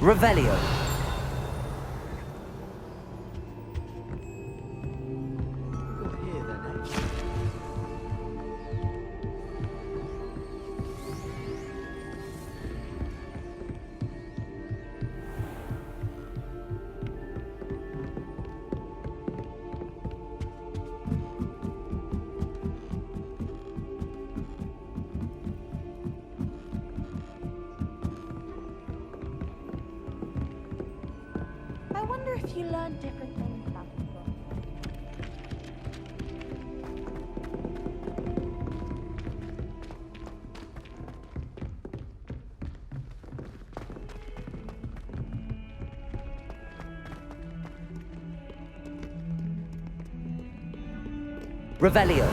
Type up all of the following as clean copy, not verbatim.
Revelio. I wonder if you learn different things about people. Revelio.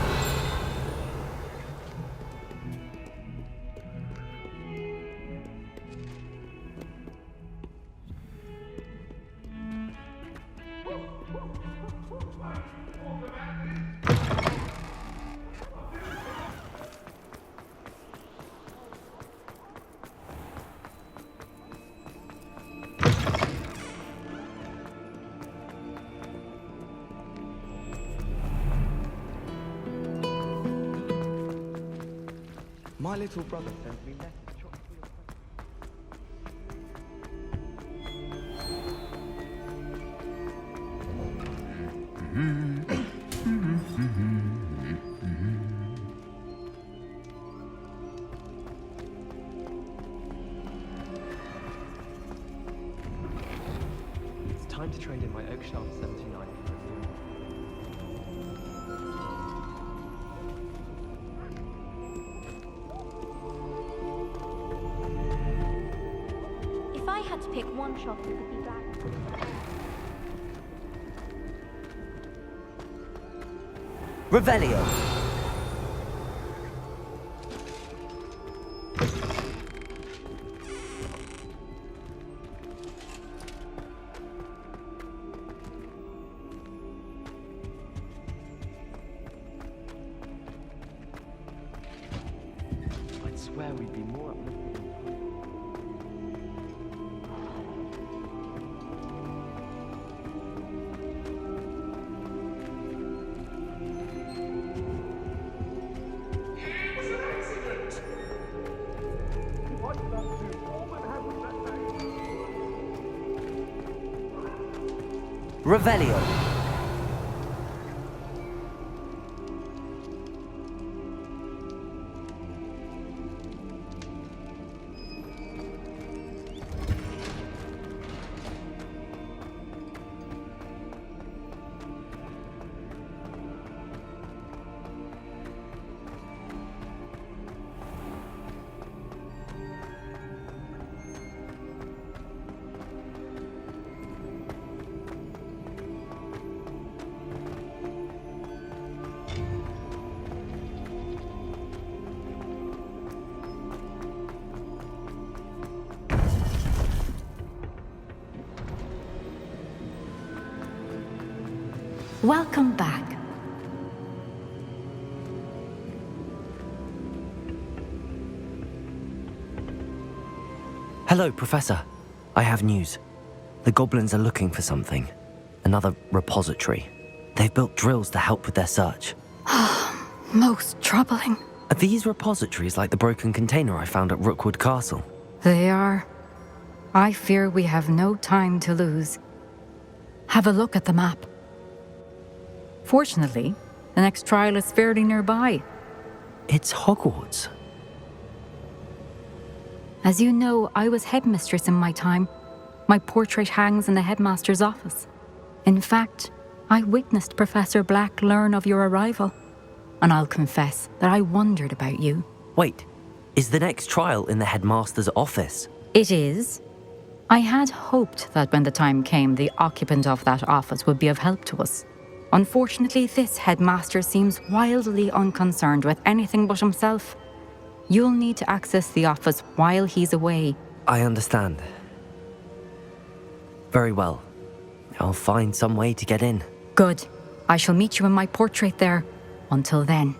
My little brother sent me letters. It's time to trade in my Oakshaft 79 for a new If I had to pick one shop, it would be black. Revelio. I'd swear we'd be more uplifted. Revelio. Welcome back. Hello, Professor. I have news. The goblins are looking for something. Another repository. They've built drills to help with their search. Most troubling. Are these repositories like the broken container I found at Rookwood Castle? They are. I fear we have no time to lose. Have a look at the map. Fortunately, the next trial is fairly nearby. It's Hogwarts. As you know, I was headmistress in my time. My portrait hangs in the headmaster's office. In fact, I witnessed Professor Black learn of your arrival. And I'll confess that I wondered about you. Wait, is the next trial in the headmaster's office? It is. I had hoped that when the time came, the occupant of that office would be of help to us. Unfortunately, this headmaster seems wildly unconcerned with anything but himself. You'll need to access the office while he's away. I understand. Very well. I'll find some way to get in. Good. I shall meet you in my portrait there. Until then.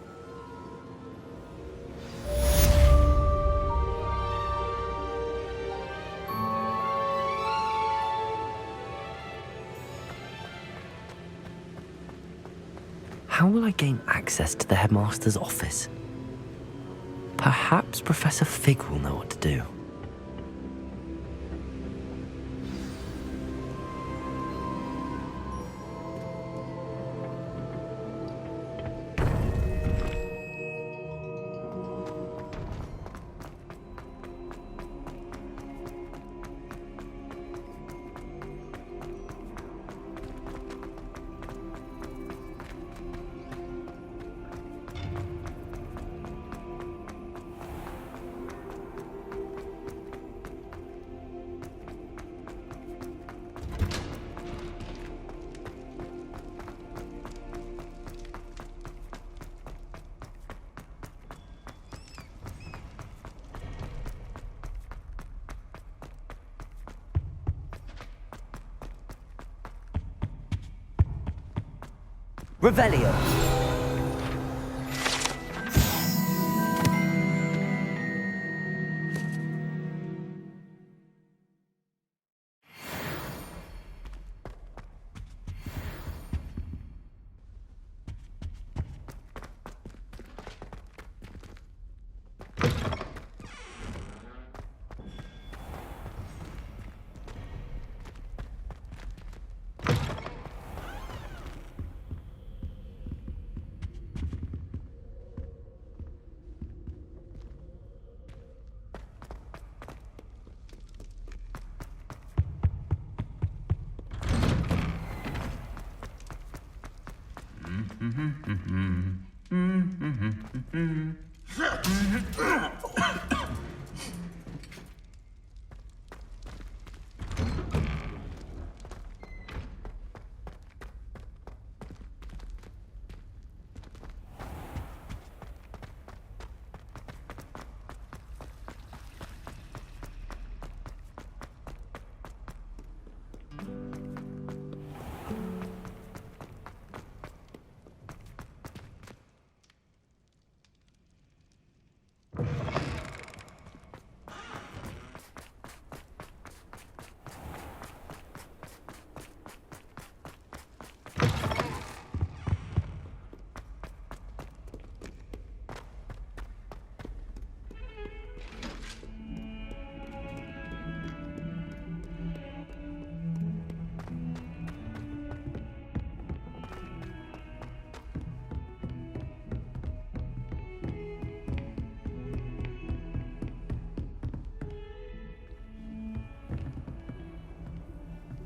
how will I gain access to the headmaster's office? Perhaps Professor Fig will know what to do. Revelio.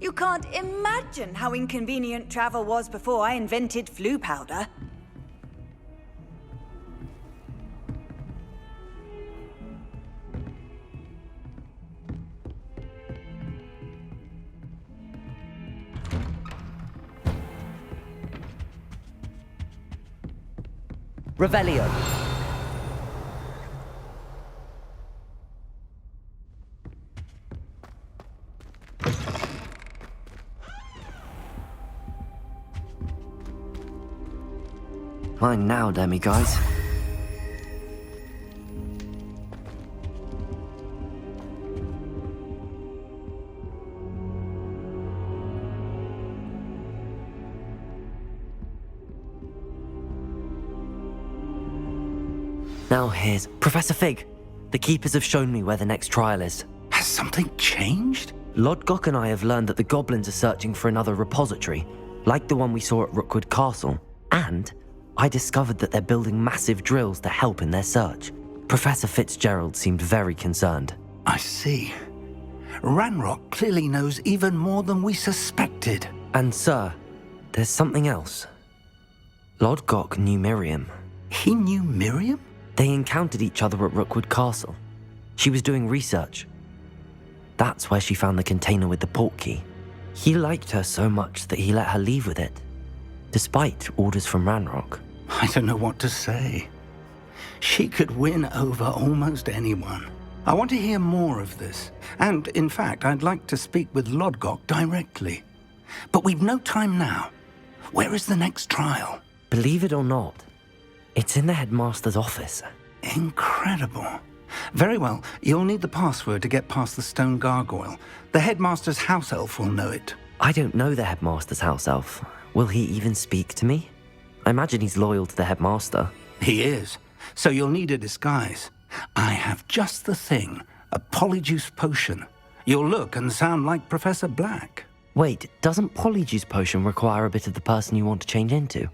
You can't imagine how inconvenient travel was before I invented flu powder. Revelio. Mine now, demiguise. Now here's Professor Fig. The keepers have shown me where the next trial is. Has something changed? Lodgok and I have learned that the goblins are searching for another repository, like the one we saw at Rookwood Castle, and I discovered that they're building massive drills to help in their search. Professor Fitzgerald seemed very concerned. I see. Ranrock clearly knows even more than we suspected. And sir, there's something else. Lodgok knew Miriam. He knew Miriam? They encountered each other at Rookwood Castle. She was doing research. That's where she found the container with the portkey. He liked her so much that he let her leave with it, despite orders from Ranrock. I don't know what to say. She could win over almost anyone. I want to hear more of this. And, in fact, I'd like to speak with Lodgok directly. But we've no time now. Where is the next trial? Believe it or not, it's in the headmaster's office. Incredible. Very well, you'll need the password to get past the stone gargoyle. The headmaster's house elf will know it. I don't know the headmaster's house elf. Will he even speak to me? I imagine he's loyal to the headmaster. He is. So you'll need a disguise. I have just the thing. A polyjuice potion. You'll look and sound like Professor Black. Wait, doesn't Polyjuice Potion require a bit of the person you want to change into?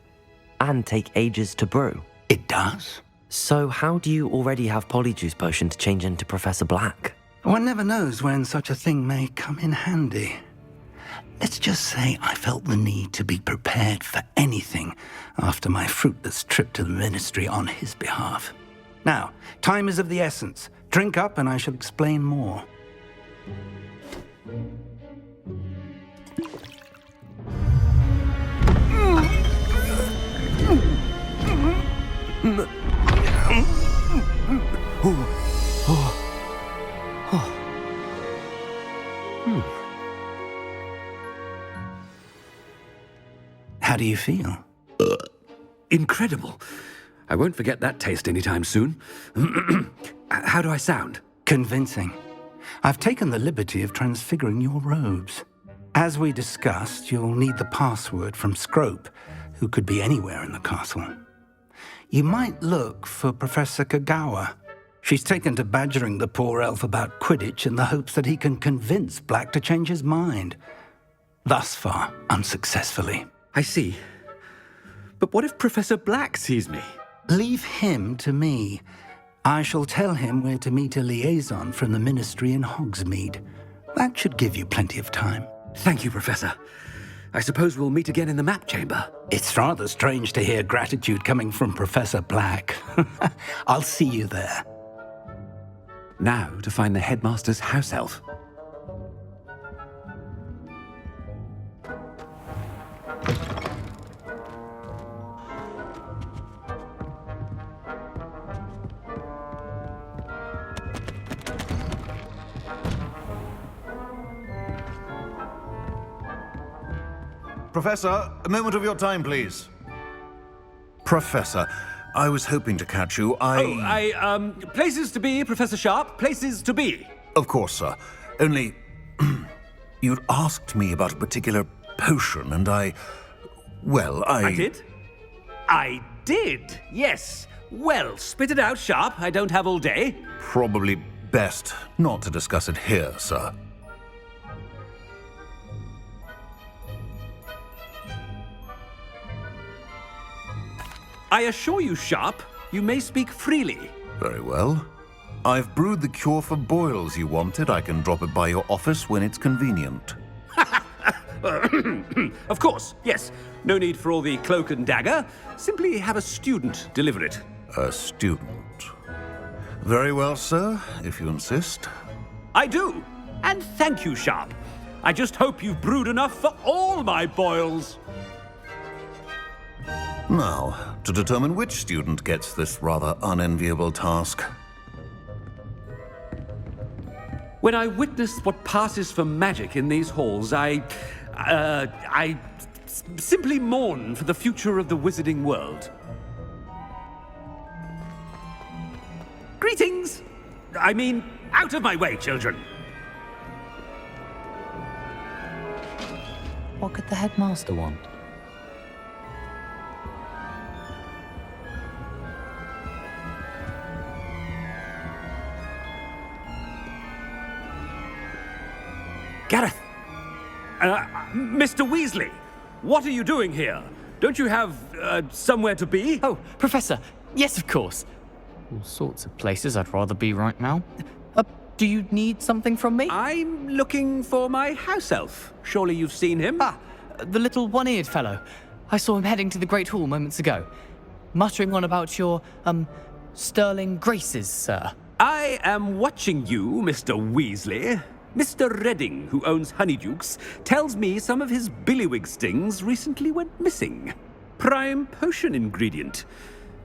And take ages to brew? It does? So how do you already have Polyjuice Potion to change into Professor Black? One never knows when such a thing may come in handy. Let's just say I felt the need to be prepared for anything after my fruitless trip to the Ministry on his behalf. Now, time is of the essence. Drink up and I shall explain more. How do you feel? Incredible. I won't forget that taste anytime soon. How do I sound? Convincing. I've taken the liberty of transfiguring your robes. As we discussed, you'll need the password from Scrope, who could be anywhere in the castle. You might look for Professor Kagawa. She's taken to badgering the poor elf about Quidditch in the hopes that he can convince Black to change his mind. Thus far, unsuccessfully. I see. But what if Professor Black sees me? Leave him to me. I shall tell him where to meet a liaison from the Ministry in Hogsmeade. That should give you plenty of time. Thank you, Professor. I suppose we'll meet again in the map chamber. It's rather strange to hear gratitude coming from Professor Black. I'll see you there. Now to find the headmaster's house elf. Professor, a moment of your time, please. Professor, I was hoping to catch you. Places to be, Professor Sharp, places to be. Of course, sir. Only, you'd asked me about a particular potion, and I did? I did, yes. Well, spit it out, Sharp. I don't have all day. Probably best not to discuss it here, sir. I assure you, Sharp, you may speak freely. Very well. I've brewed the cure for boils you wanted. I can drop it by your office when it's convenient. Of course, yes. No need for all the cloak and dagger. Simply have a student deliver it. A student. Very well, sir, if you insist. I do. And thank you, Sharp. I just hope you've brewed enough for all my boils. Now, to determine which student gets this rather unenviable task. When I witness what passes for magic in these halls, I simply mourn for the future of the wizarding world. Greetings! I mean, out of my way, children! What could the headmaster want? Gareth! Mr. Weasley! What are you doing here? Don't you have, somewhere to be? Oh, Professor, yes, of course. All sorts of places I'd rather be right now. Do you need something from me? I'm looking for my house elf. Surely you've seen him? Ah, the little one-eared fellow. I saw him heading to the Great Hall moments ago, muttering on about your, sterling graces, sir. I am watching you, Mr. Weasley. Mr. Redding, who owns Honeydukes, tells me some of his billywig stings recently went missing. Prime potion ingredient.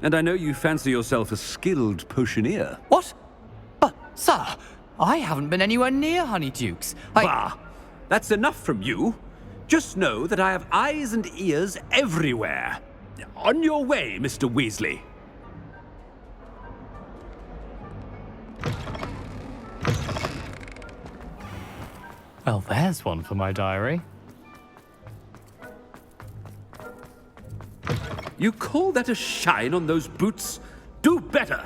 And I know you fancy yourself a skilled potioneer. What? But, sir, I haven't been anywhere near Honeydukes. Bah! That's enough from you. Just know that I have eyes and ears everywhere. On your way, Mr. Weasley. Well, there's one for my diary. You call that a shine on those boots? Do better!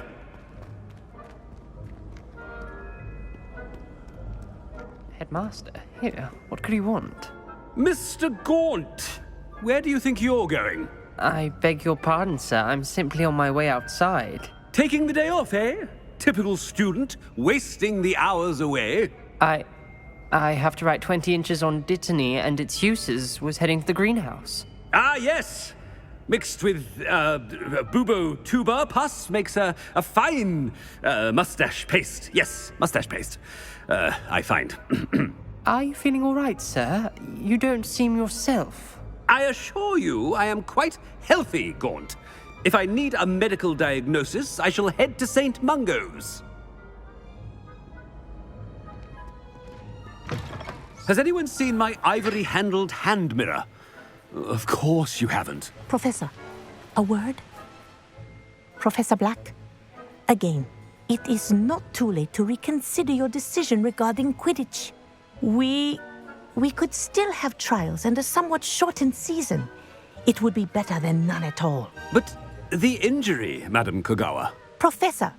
Headmaster, here, what could he want? Mr. Gaunt! Where do you think you're going? I beg your pardon, sir. I'm simply on my way outside. Taking the day off, eh? Typical student, wasting the hours away. I have to write 20 inches on Dittany and its uses. Was heading to the greenhouse. Ah, yes! Mixed with bubo tuber pus makes a fine mustache paste. Yes, mustache paste. I find. Are you feeling all right, sir? You don't seem yourself. I assure you I am quite healthy, Gaunt. If I need a medical diagnosis, I shall head to St. Mungo's. Has anyone seen my ivory-handled hand mirror? Of course you haven't. Professor, a word? Professor Black, again, it is not too late to reconsider your decision regarding Quidditch. We could still have trials and a somewhat shortened season. It would be better than none at all. But the injury, Madam Kogawa. Professor,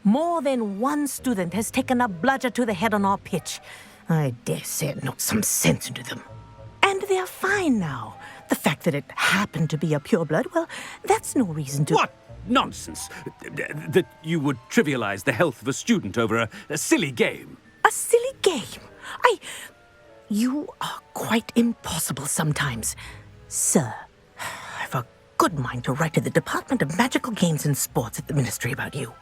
more than one student has taken a bludger to the head on our pitch. I dare say it knocked some sense into them. And they're fine now. The fact that it happened to be a pureblood, well, that's no reason to... What nonsense! That you would trivialize the health of a student over a silly game. A silly game? You are quite impossible sometimes. Sir, I've a good mind to write to the Department of Magical Games and Sports at the Ministry about you.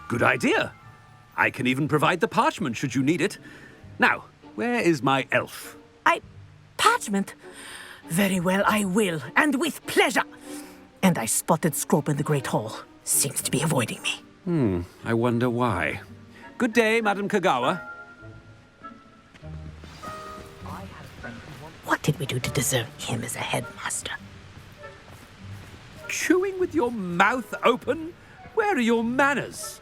Good idea. I can even provide the parchment should you need it. Now, where is my elf? Parchment? Very well, I will, and with pleasure. And I spotted Scrope in the Great Hall. Seems to be avoiding me. I wonder why. Good day, Madam Kogawa. What did we do to deserve him as a headmaster? Chewing with your mouth open? Where are your manners?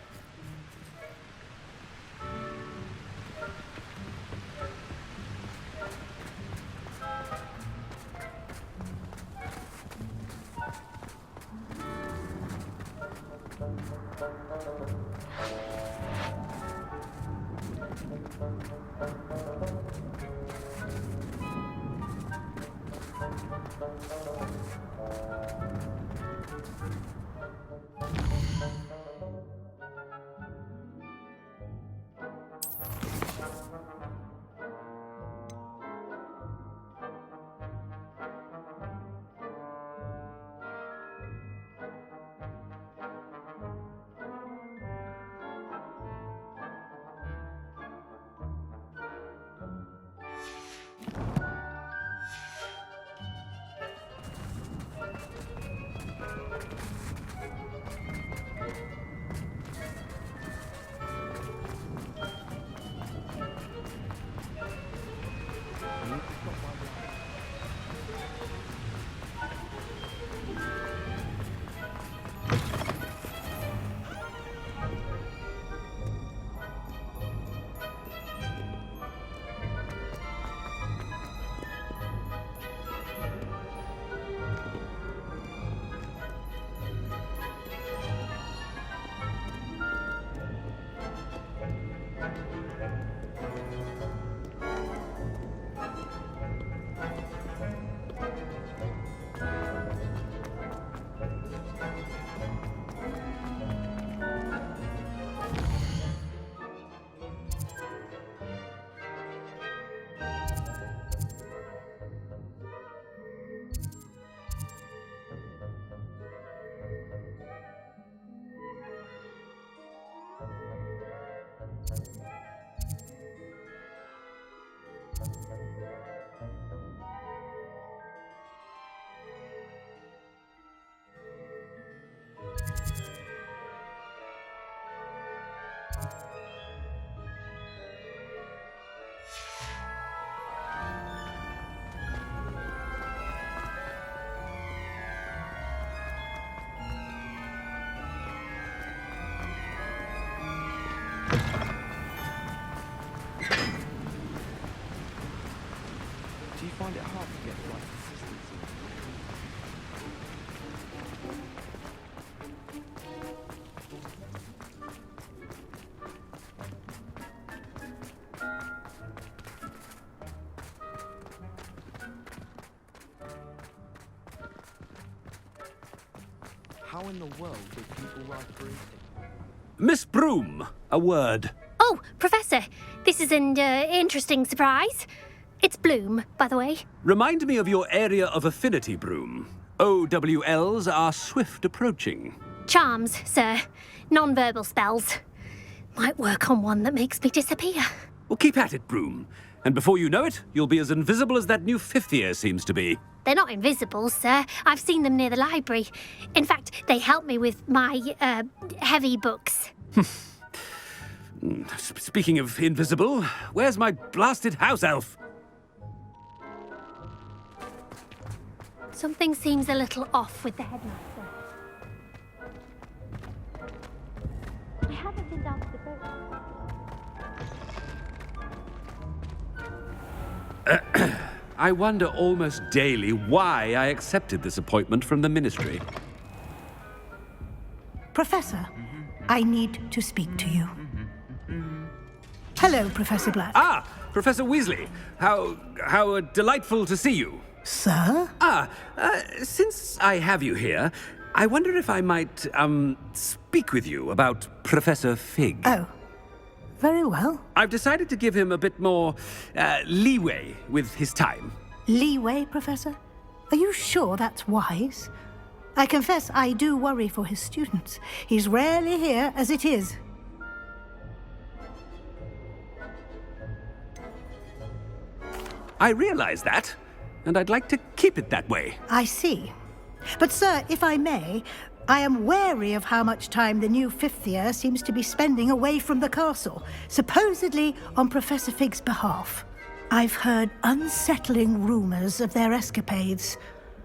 find it hard to get the right consistency. How in the world do people write for it? Miss Broom, a word. Oh, Professor, this is an interesting surprise. It's Bloom, by the way. Remind me of your area of affinity, Broom. OWLs are swift approaching. Charms, sir. Non-verbal spells. Might work on one that makes me disappear. Well, keep at it, Broom. And before you know it, you'll be as invisible as that new fifth year seems to be. They're not invisible, sir. I've seen them near the library. In fact, they help me with my, heavy books. Speaking of invisible, where's my blasted house elf? Something seems a little off with the headmaster. I haven't been down to the boat. I wonder almost daily why I accepted this appointment from the Ministry. Professor, I need to speak to you. Hello, Professor Black. Ah, Professor Weasley. How delightful to see you. Sir? Since I have you here, I wonder if I might, speak with you about Professor Fig. Oh, very well. I've decided to give him a bit more, leeway with his time. Leeway, Professor? Are you sure that's wise? I confess I do worry for his students. He's rarely here as it is. I realize that, and I'd like to keep it that way. I see. But, sir, if I may, I am wary of how much time the new fifth year seems to be spending away from the castle, supposedly on Professor Fig's behalf. I've heard unsettling rumors of their escapades.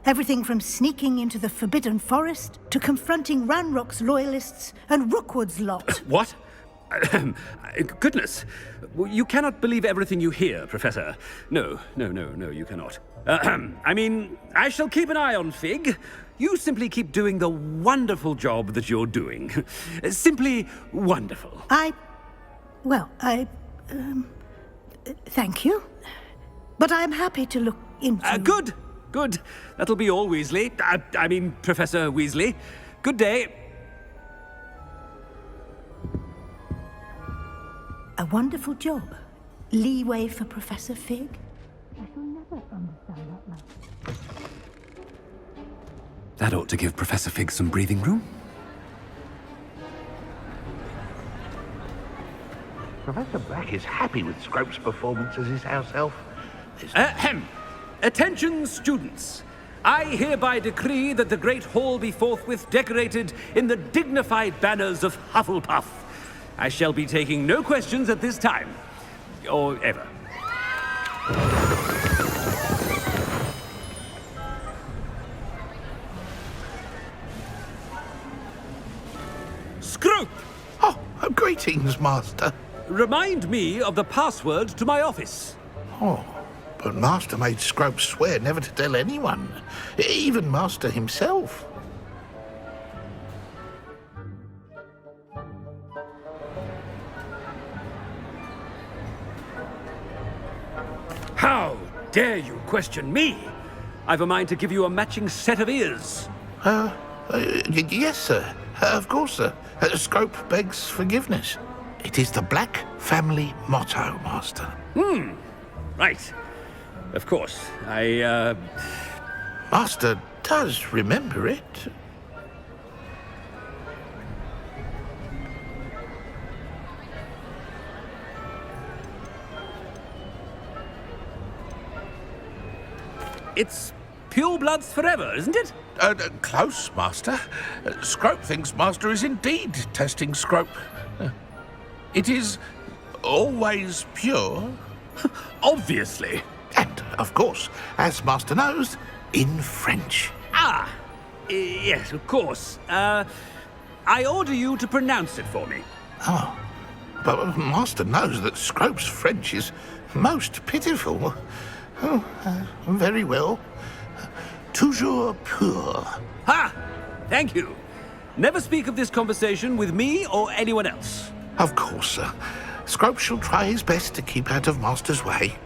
Everything from sneaking into the Forbidden Forest to confronting Ranrock's loyalists and Rookwood's lot. What? Goodness. You cannot believe everything you hear, Professor. No, you cannot. I mean, I shall keep an eye on Fig. You simply keep doing the wonderful job that you're doing. Simply wonderful. Thank you. But I'm happy to look into... Good. That'll be all, Weasley. I mean, Professor Weasley. Good day. A wonderful job. Leeway for Professor Fig? I shall never understand that much. That ought to give Professor Fig some breathing room. Professor Black is happy with Scrope's performance as his house elf. Attention, students. I hereby decree that the Great Hall be forthwith decorated in the dignified banners of Hufflepuff. I shall be taking no questions at this time. Or ever. Scrope! Oh, greetings, Master. Remind me of the password to my office. Oh, but Master made Scrope swear never to tell anyone, even Master himself. How dare you question me? I've a mind to give you a matching set of ears. Yes, sir. Of course, sir. Scrope begs forgiveness. It is the Black family motto, Master. Right. Of course. Master does remember it. It's pure bloods forever, isn't it? Close, Master. Scrope thinks Master is indeed testing Scrope. It is always pure. Obviously. And, of course, as Master knows, in French. Yes, of course. I order you to pronounce it for me. Oh, but Master knows that Scrope's French is most pitiful. Oh, very well. Toujours pur. Ha! Thank you. Never speak of this conversation with me or anyone else. Of course, sir. Scrope shall try his best to keep out of Master's way.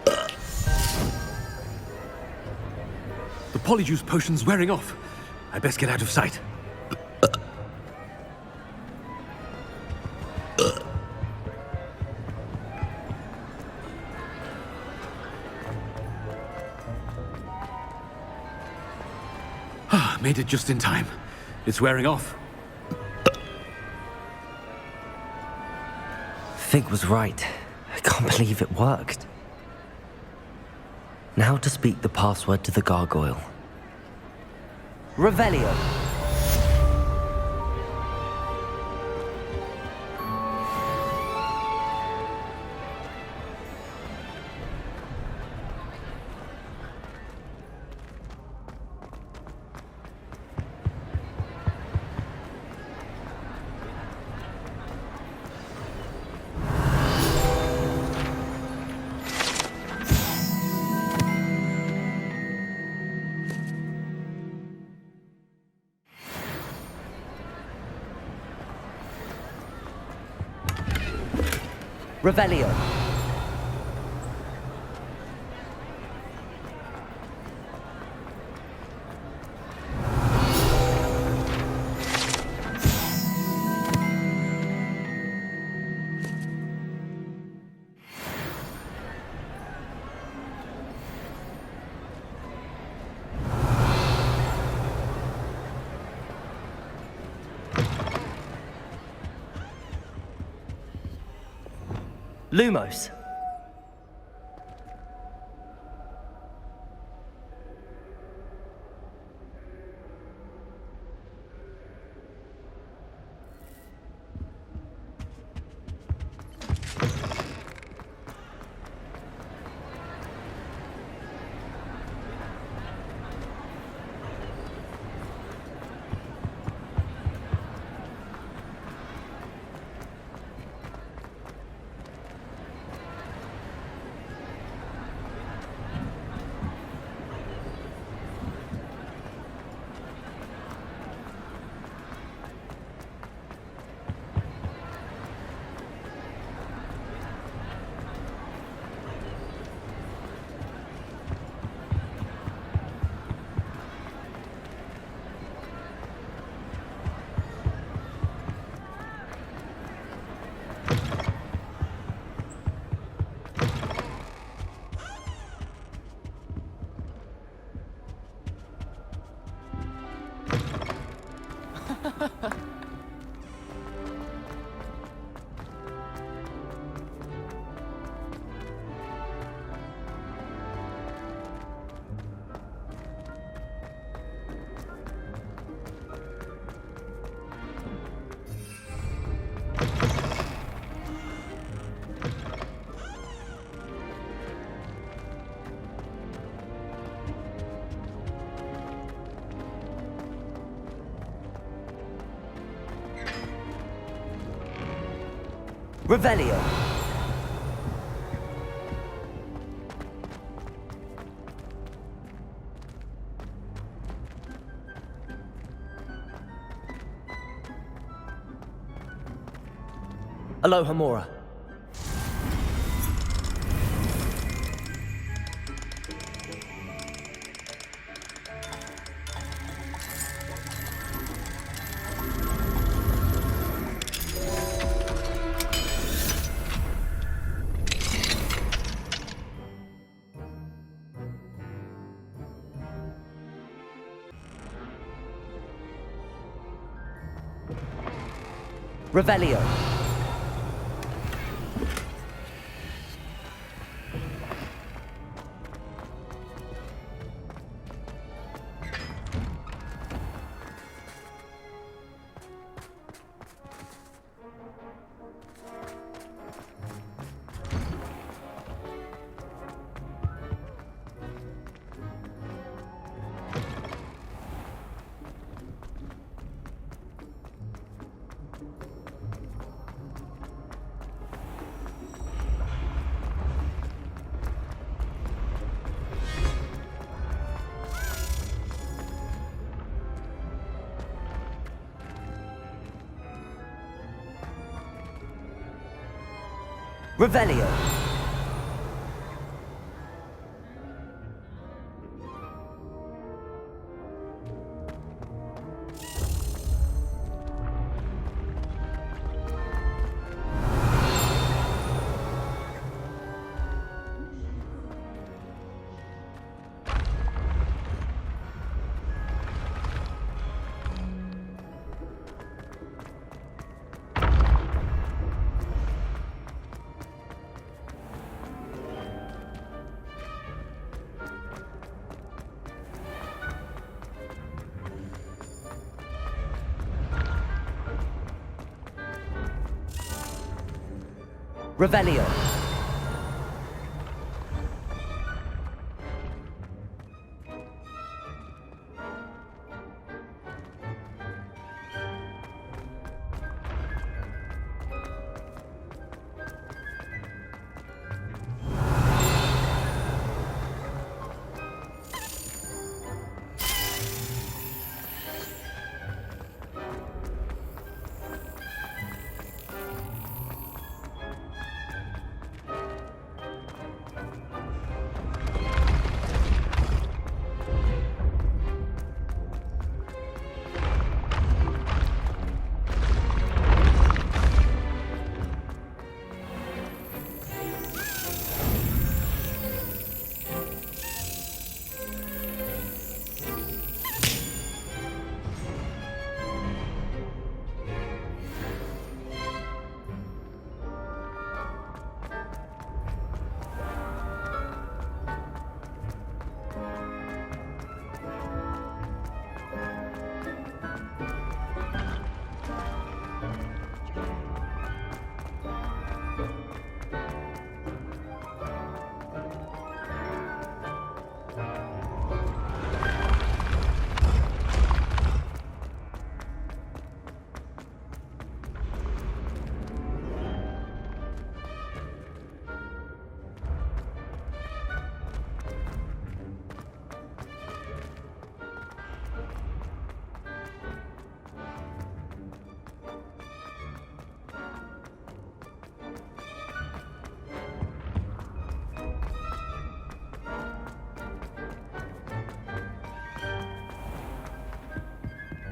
The polyjuice potion's wearing off. I best get out of sight. Made it just in time. It's wearing off. Fig was right. I can't believe it worked. Now to speak the password to the gargoyle. Revelio. Revelio. Lumos. Revelio. Aloha Mora. Revelio. Revelio. Revelio.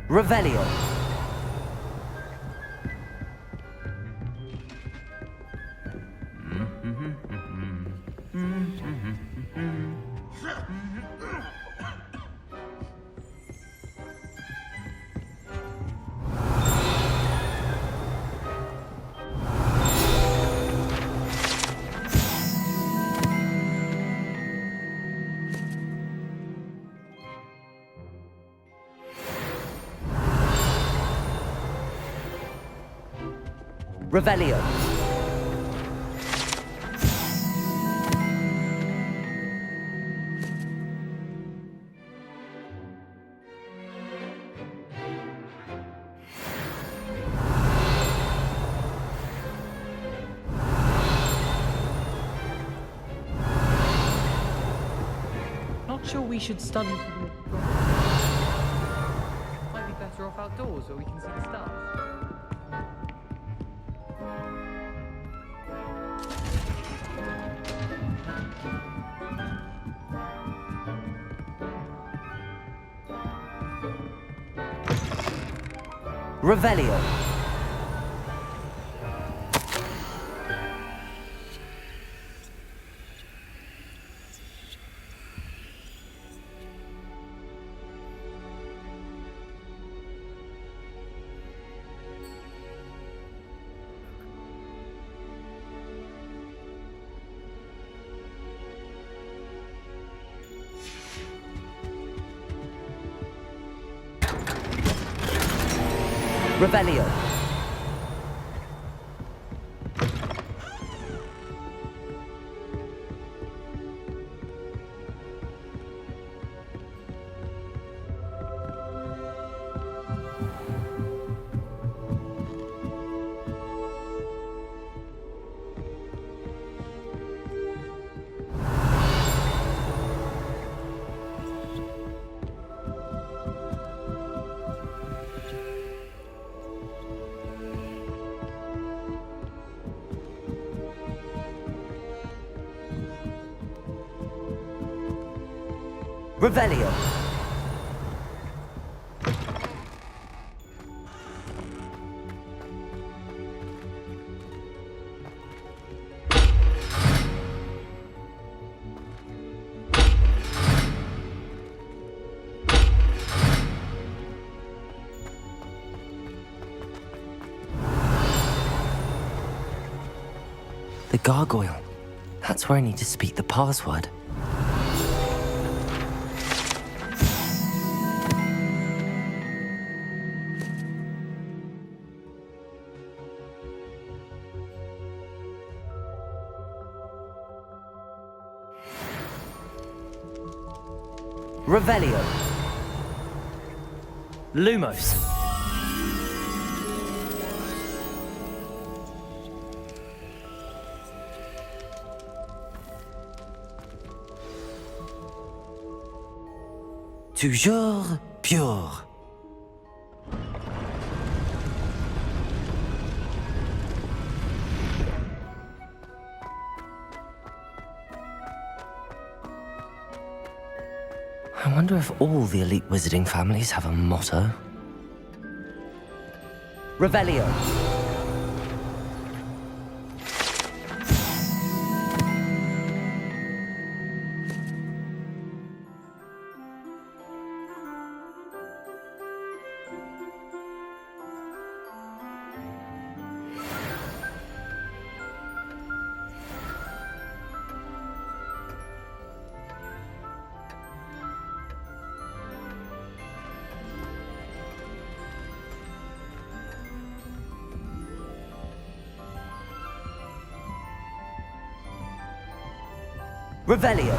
Revelio. Revelio. Not sure we should study. Might be better off outdoors where we can see the stars. Revelio. Revelio. Revelio. The gargoyle. That's where I need to speak the password. Revelio. Lumos. Toujours pure. I wonder if all the elite wizarding families have a motto. Revelio. Revelio.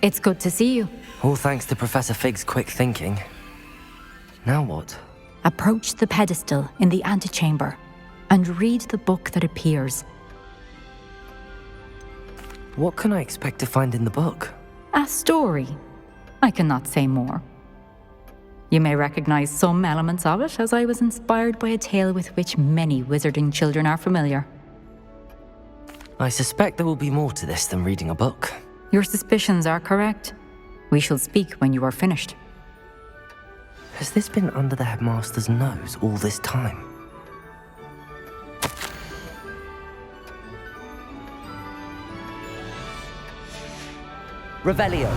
It's good to see you. All thanks to Professor Fig's quick thinking. Now what? Approach the pedestal in the antechamber and read the book that appears. What can I expect to find in the book? A story. I cannot say more. You may recognize some elements of it, as I was inspired by a tale with which many wizarding children are familiar. I suspect there will be more to this than reading a book. Your suspicions are correct. We shall speak when you are finished. Has this been under the headmaster's nose all this time? Revelio.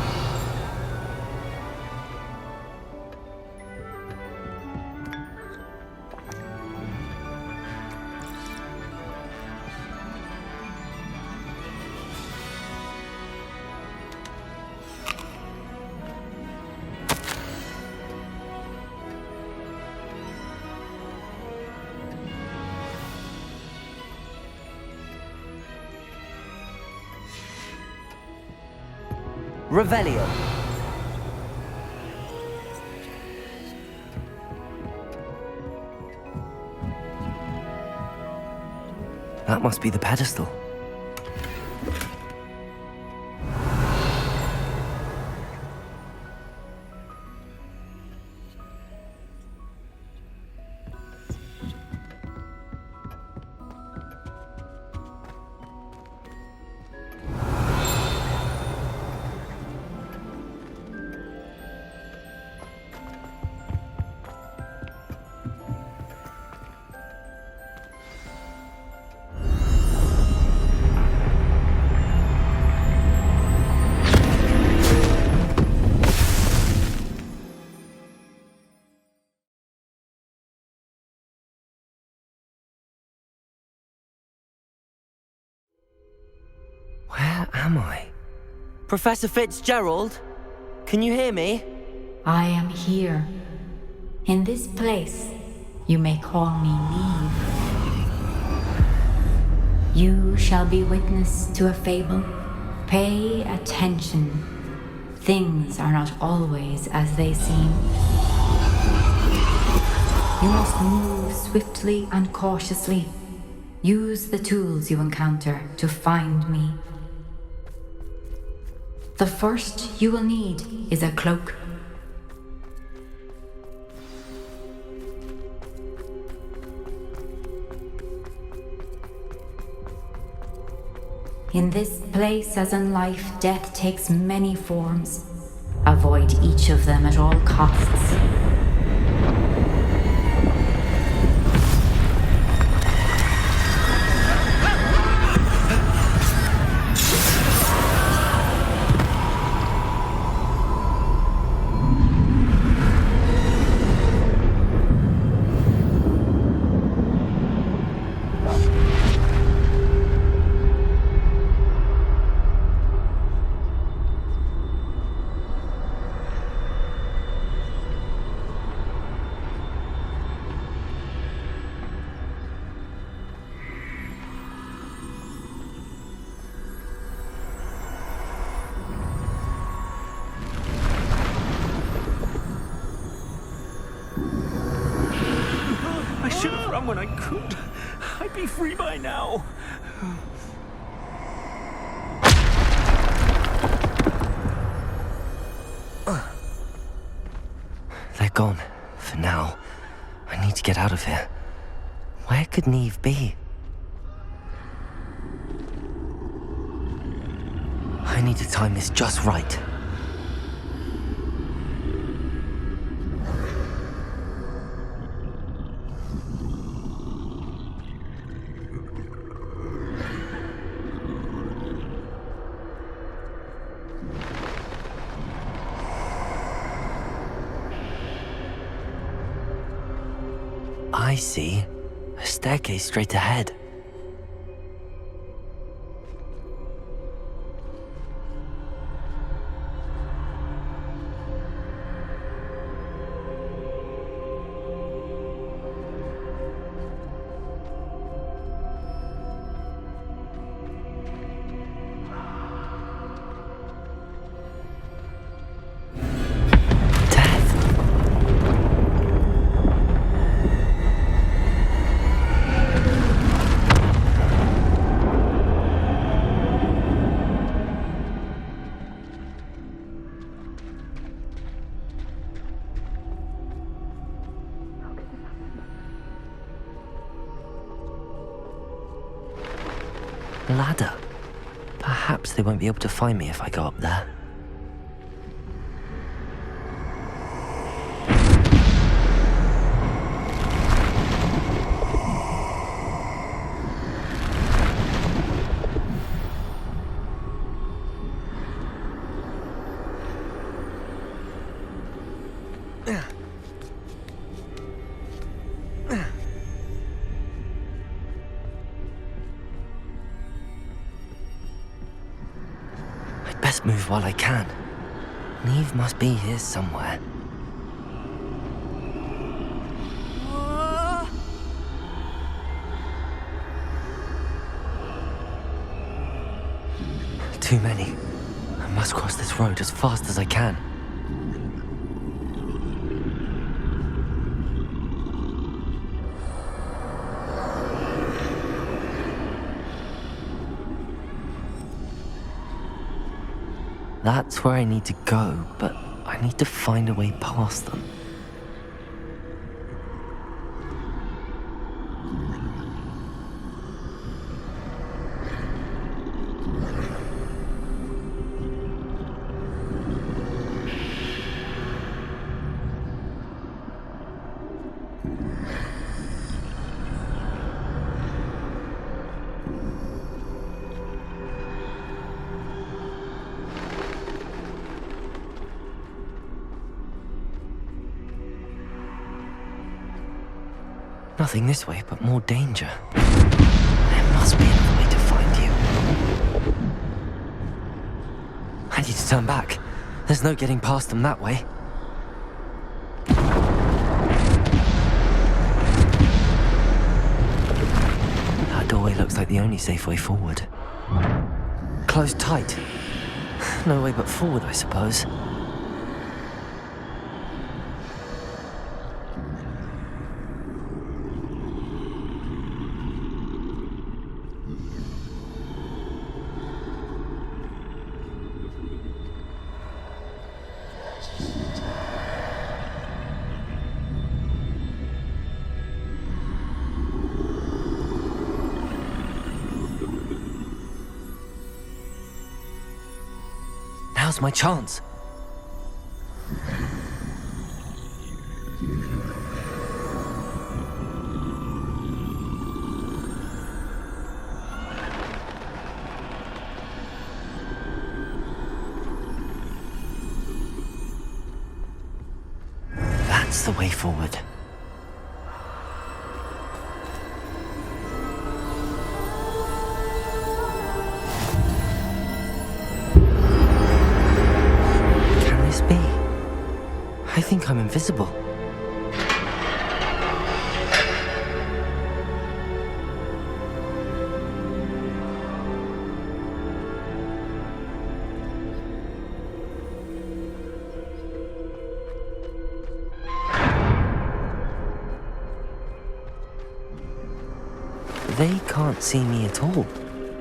Revelio. That must be the pedestal. Where am I? Professor Fitzgerald? Can you hear me? I am here. In this place, you may call me Neve. You shall be witness to a fable. Pay attention. Things are not always as they seem. You must move swiftly and cautiously. Use the tools you encounter to find me. The first you will need is a cloak. In this place, as in life, death takes many forms. Avoid each of them at all costs. I should have run when I could. I'd be free by now. They're gone. For now. I need to get out of here. Where could Neve be? I need to time this just right. I see. A staircase straight ahead. Ladder. Perhaps they won't be able to find me if I go up there. Best move while I can. Neve must be here somewhere. Too many. I must cross this road as fast as I can. That's where I need to go, but I need to find a way past them. Nothing this way, but more danger. There must be another way to find you. I need to turn back. There's no getting past them that way. That doorway looks like the only safe way forward. Closed tight. No way but forward, I suppose. Now's my chance. That's the way forward. I think I'm invisible. They can't see me at all.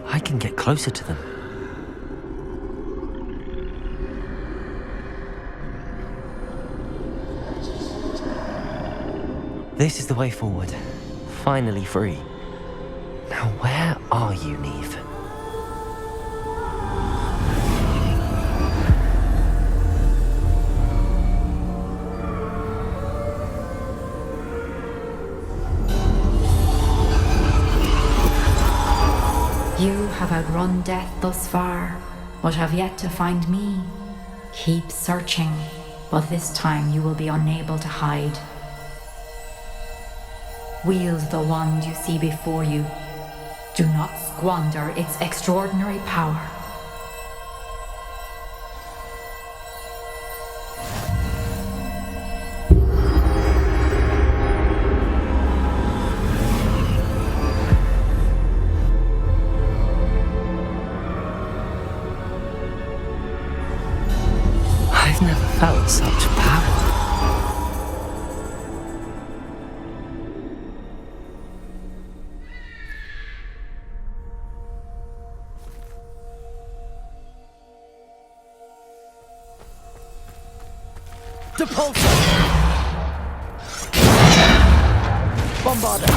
I can get closer to them. This is the way forward. Finally free. Now where are you, Neve? You have outrun death thus far, but have yet to find me. Keep searching, but this time you will be unable to hide. Wield the wand you see before you. Do not squander its extraordinary power. I've never felt such power. The POLISSUCO! Bombarda!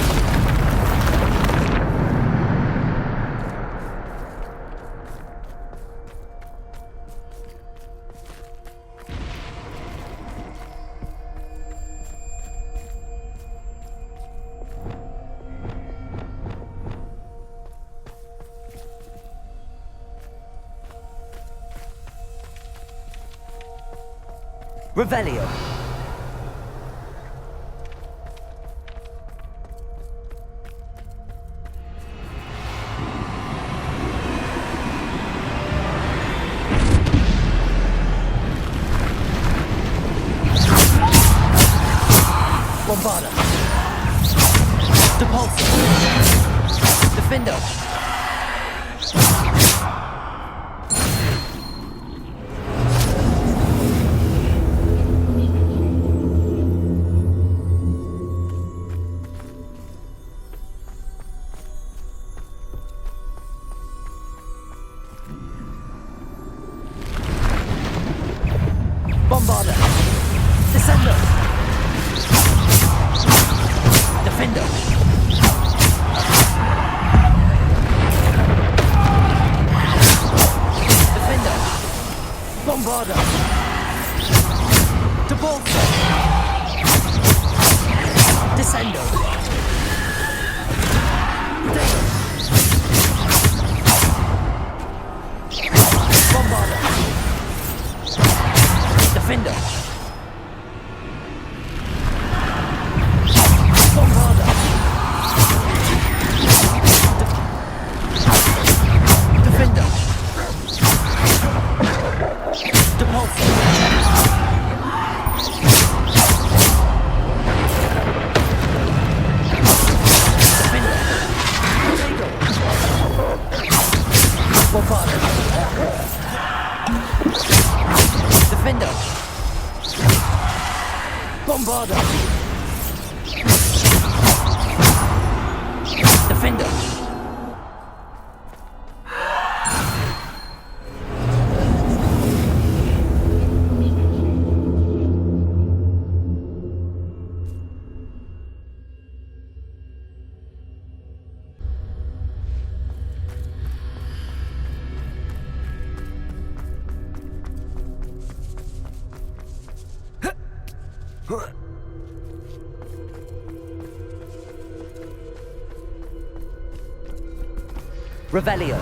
Revelio. Bombarda. Depulso. Defendo. Bombarda. Descendo. Defendo. Defendo. Bombarda. Depulso. Descendo. Bombarda. Defender. Bombarda. Defender. Depulso. Bombarder! Defender! Revelio.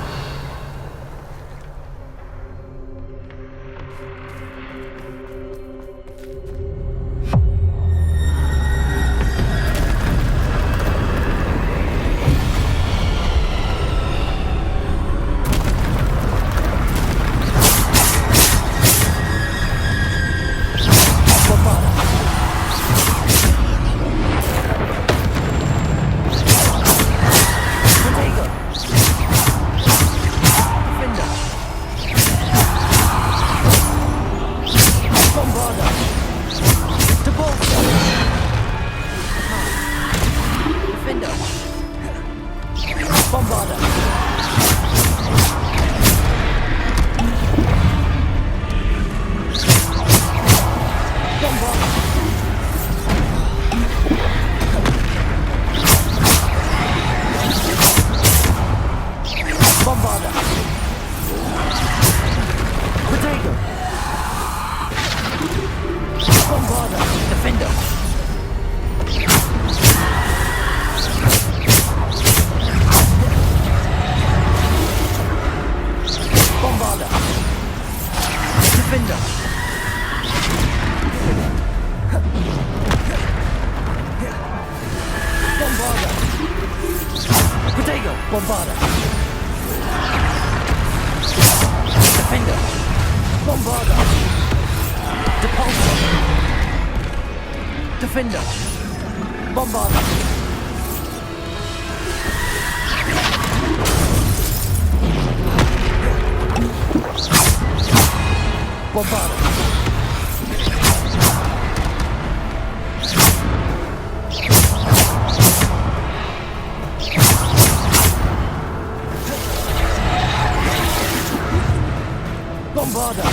Bombarder. Defender. Bombarder. Depulsor. Defender. Bombarder. Bombarder. Bombarder!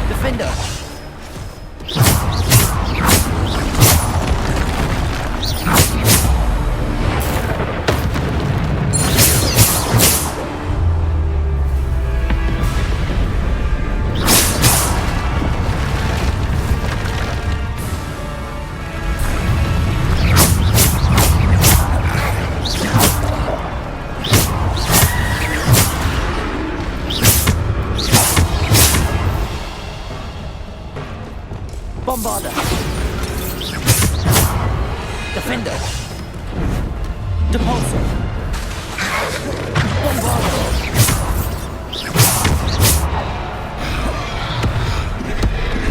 Defender! Bombarder. Defender. Depulsor. Bombarder.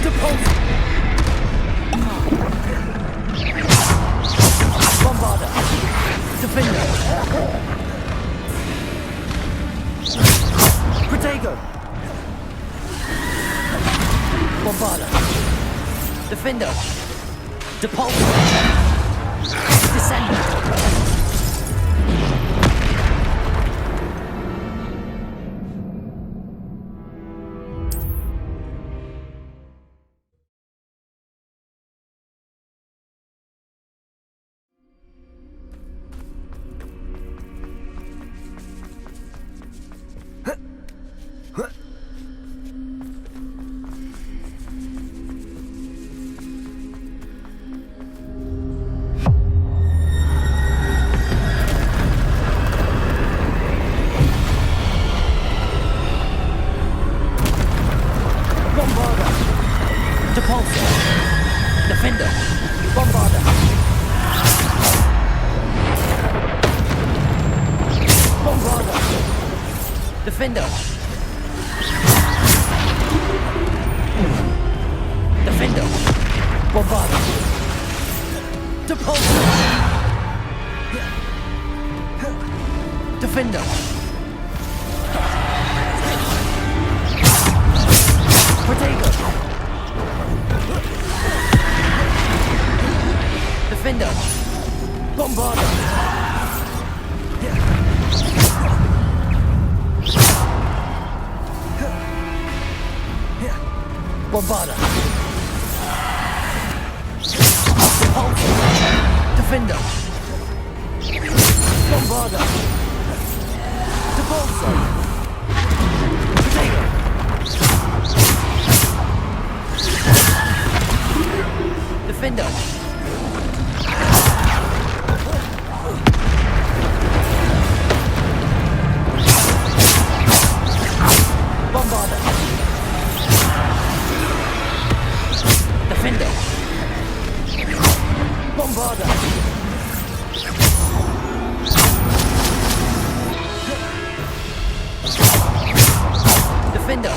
Depulsor. Bombarder. Defender. Protego. Bombarder. Defender. Depulsor. Descender. Defender. Bombarder. Bombarder. Defender. Defender. Bombarder. Depulsor. Defender. Protego! Defender! Bombarder! Bombarder! Defender! Bombarder! Depulso! Protego! Defender! Bombarder! Defender! Bombarder! Defender!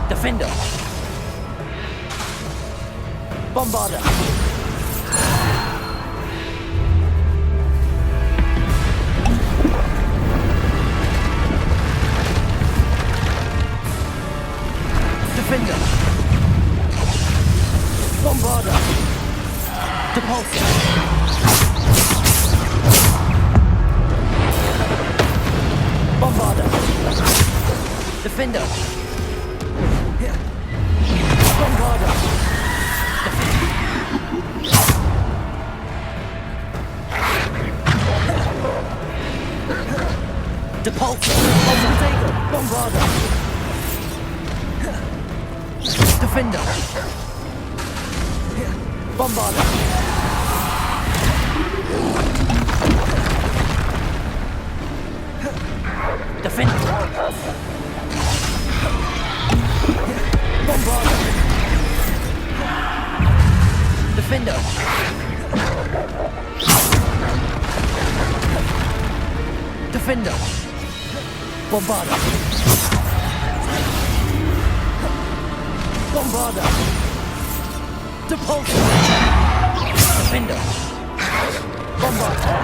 Defender! Bombarder! Defender! Bombarder! Depulso! Bombarder! Defender! Bombarder! Depulso! Protego! Bombarder! Defender! Bombarder! Defender! Bombarder! Defender! Defender! Bombarder! Bombarder! Depulso! Defender! Bombarder!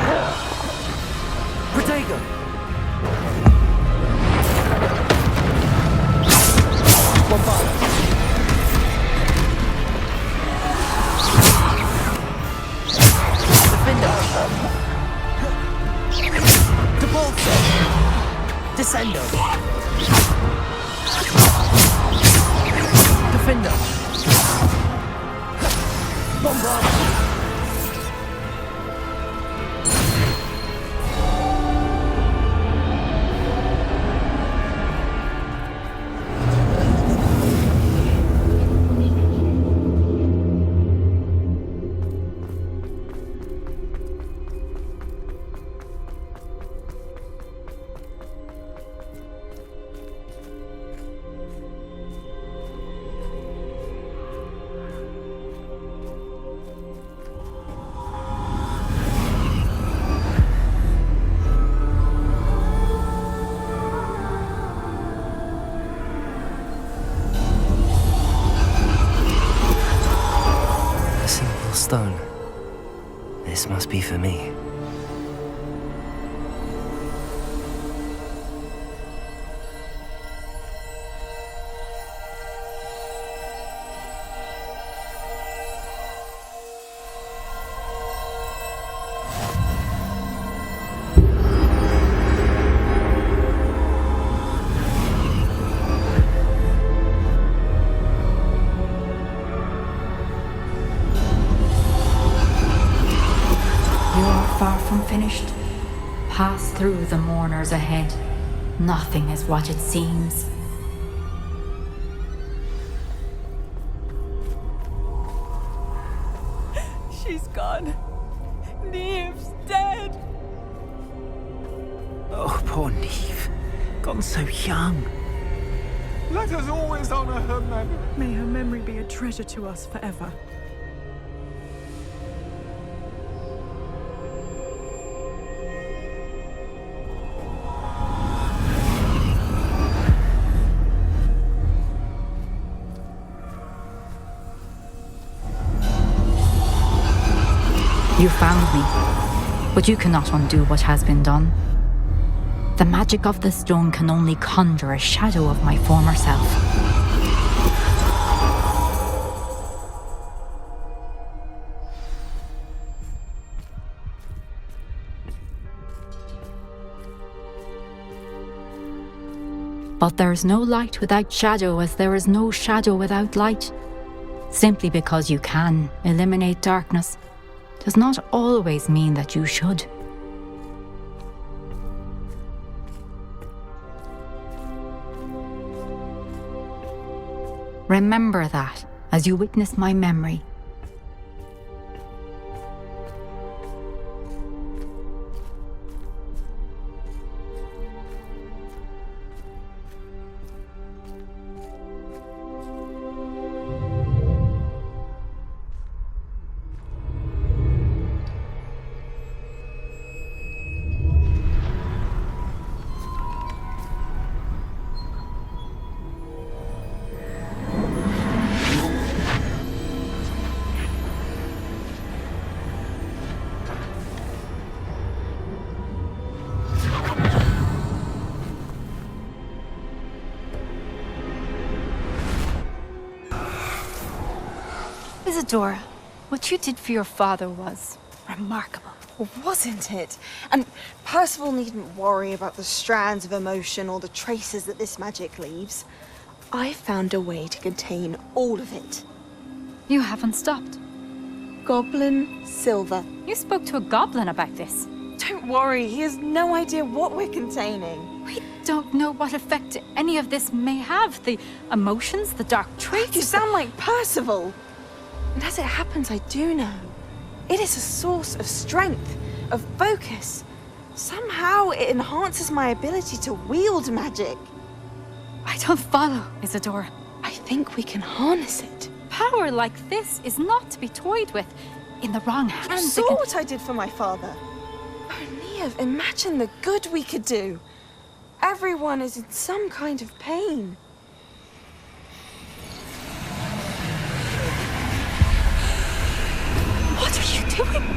Protego! Bombarder! Defender! Depulso! Descendo! Defender! Bombarder! Stone. This must be for me. Far from finished. Pass through the mourners ahead. Nothing is what it seems. She's gone. Neve's dead. Oh, poor Neve. Gone so young. Let us always honor her memory. May her memory be a treasure to us forever. You found me. But you cannot undo what has been done. The magic of the stone can only conjure a shadow of my former self. But there is no light without shadow, as there is no shadow without light. Simply because you can eliminate darkness does not always mean that you should. Remember that as you witness my memory. Isadora, what you did for your father was remarkable. Well, wasn't it? And Percival needn't worry about the strands of emotion or the traces that this magic leaves. I found a way to contain all of it. You haven't stopped. Goblin Silver. You spoke to a goblin about this. Don't worry, he has no idea what we're containing. We don't know what effect any of this may have. The emotions, the dark traits. You sound like Percival. And as it happens, I do know. It is a source of strength, of focus. Somehow it enhances my ability to wield magic. I don't follow, Isadora. I think we can harness it. Power like this is not to be toyed with. In the wrong hands, You saw what I did for my father. Oh, Neve, imagine the good we could do. Everyone is in some kind of pain. What are you doing?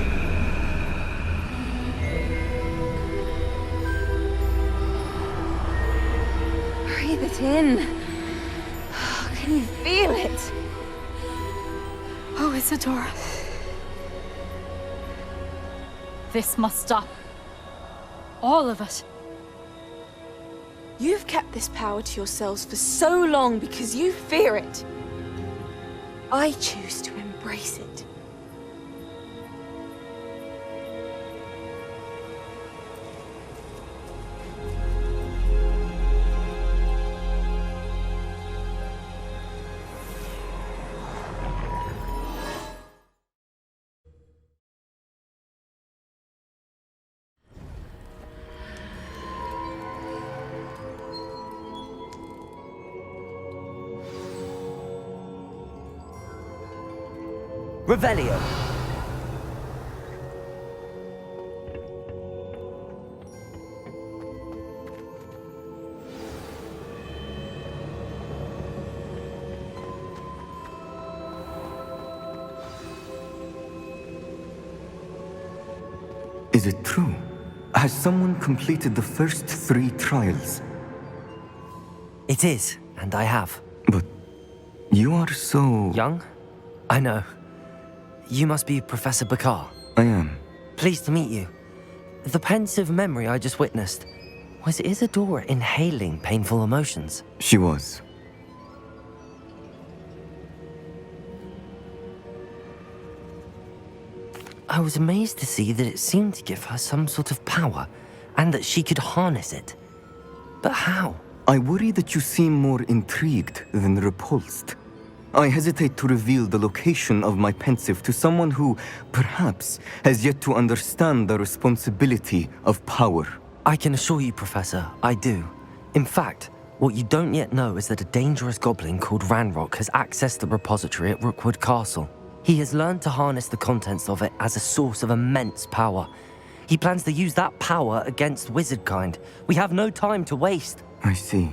Breathe it in. Can you feel it? Oh, Isadora. This must stop. All of it. You've kept this power to yourselves for so long because you fear it. I choose to embrace it. Revelio. Is it true? Has someone completed the first 3 trials? It is, and I have. But you are so... young? I know. You must be Professor Bakar. I am. Pleased to meet you. The pensive memory I just witnessed, was Isadora inhaling painful emotions? She was. I was amazed to see that it seemed to give her some sort of power, and that she could harness it. But how? I worry that you seem more intrigued than repulsed. I hesitate to reveal the location of my pensive to someone who, perhaps, has yet to understand the responsibility of power. I can assure you, Professor, I do. In fact, what you don't yet know is that a dangerous goblin called Ranrock has accessed the repository at Rookwood Castle. He has learned to harness the contents of it as a source of immense power. He plans to use that power against wizardkind. We have no time to waste. I see.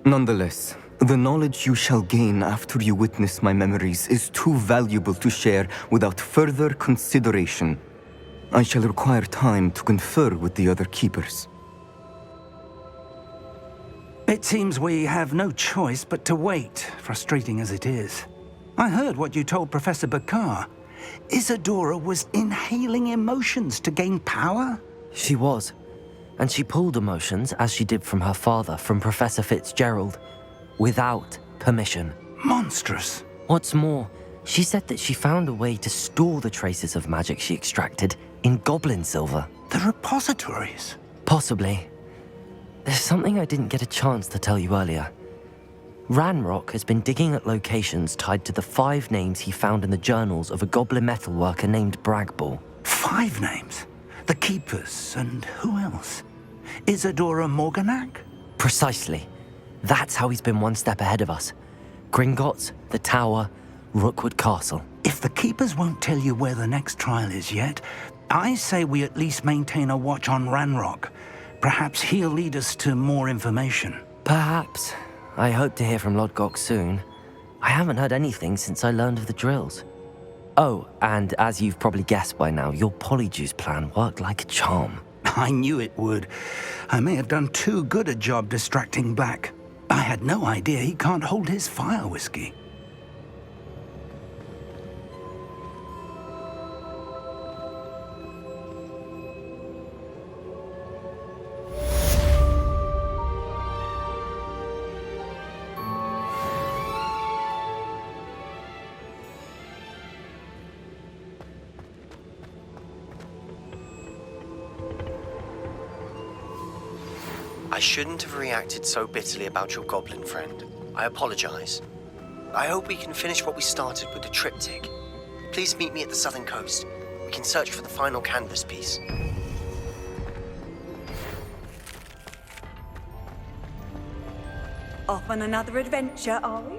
Nonetheless, the knowledge you shall gain after you witness my memories is too valuable to share without further consideration. I shall require time to confer with the other keepers. It seems we have no choice but to wait, frustrating as it is. I heard what you told Professor Bakar. Isadora was inhaling emotions to gain power? She was. And she pulled emotions, as she did from her father, from Professor Fitzgerald, without permission. Monstrous. What's more, she said that she found a way to store the traces of magic she extracted in goblin silver. The repositories? Possibly. There's something I didn't get a chance to tell you earlier. Ranrock has been digging at locations tied to the 5 names he found in the journals of a goblin metalworker named Bragball. 5 names? The Keepers, and who else? Isadora Morganac? Precisely. That's how he's been one step ahead of us. Gringotts, the Tower, Rookwood Castle. If the Keepers won't tell you where the next trial is yet, I say we at least maintain a watch on Ranrock. Perhaps he'll lead us to more information. Perhaps. I hope to hear from Lodgok soon. I haven't heard anything since I learned of the drills. Oh, and as you've probably guessed by now, your Polyjuice plan worked like a charm. I knew it would. I may have done too good a job distracting Black. I had no idea he can't hold his fire whiskey. I shouldn't have reacted so bitterly about your goblin friend. I apologize. I hope we can finish what we started with the triptych. Please meet me at the southern coast. We can search for the final canvas piece. Off on another adventure, are we?